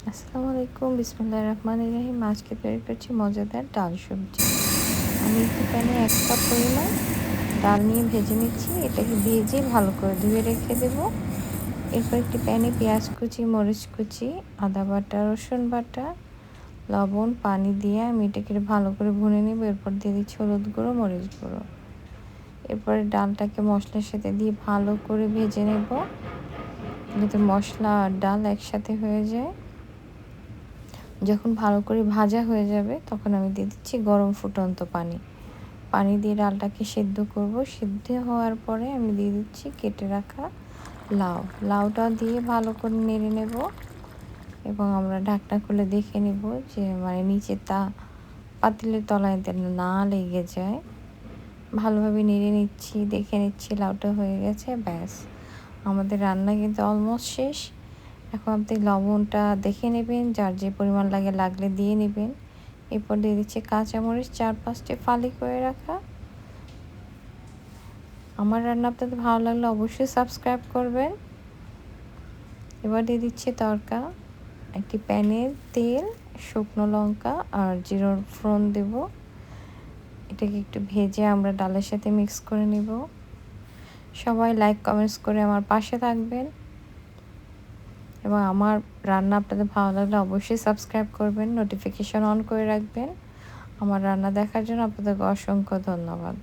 আসসালামু আলাইকুম, বিসমিল্লাহির রহমানির রহিম। আজকে তৈরি করছি মজাদার ডাল সবজি। আমি একটি প্যানে ১ কাপ পরিমাণ ডাল নিয়ে ভেজে নিচ্ছি। এটাকে ভেজে ভালো করে ধুয়ে রেখে দেব। এরপর একটি প্যানে পেঁয়াজ কুচি, মরিচ কুচি, আদা বাটা, রসুন বাটা, লবণ, পানি দিয়ে আমি এটাকে ভালো করে ভুনে নেব। এরপর দিয়ে দিচ্ছি হলুদ গুঁড়ো, মরিচ গুঁড়ো। এরপরে ডালটাকে মশলার সাথে দিয়ে ভালো করে ভেজে নেব, যাতে মশলা আর ডাল একসাথে হয়ে যায়। যখন ভালো করে ভাজা হয়ে যাবে তখন আমি দিয়ে দিচ্ছি গরম ফুটন্ত পানি। পানি দিয়ে ডালটাকে সেদ্ধ করব। সিদ্ধ হওয়ার পরে আমি দিয়ে দিচ্ছি কেটে রাখা লাউ। লাউটা দিয়ে ভালো করে নেড়ে নেব এবং আমরা ঢাকনা খুলে দেখে নেব যে নিচে পাতিলের তলায় যেন না লেগে যায়। ভালোভাবে নেড়ে নিচ্ছি, দেখে নিচ্ছি লাউটা হয়ে গেছে। ব্যাস, আমাদের রান্না কিন্তু অলমোস্ট শেষ। এখন আপনি লবণটা দেখে নেবেন, যার যে পরিমাণ লাগলে দিয়ে নেবেন। এরপর দিয়ে দিচ্ছি কাঁচামরিচ ৪-৫টি ফালি করে রাখা। আমার রান্না আপনাদের ভালো লাগলে অবশ্যই সাবস্ক্রাইব করবেন। এবার দিয়ে দিচ্ছি তড়কা। একটি প্যানে তেল, শুকনো লঙ্কা আর জিরার ফোড়ন দেব। এটাকে একটু ভেজে আমরা ডালের সাথে মিক্স করে নেব। সবাই লাইক কমেন্টস করে আমার পাশে থাকবেন এবং আমার রান্না আপনাদের ভালো লাগলে অবশ্যই সাবস্ক্রাইব করবেন, নোটিফিকেশন অন করে রাখবেন। আমার রান্না দেখার জন্য আপনাদেরকে অসংখ্য ধন্যবাদ।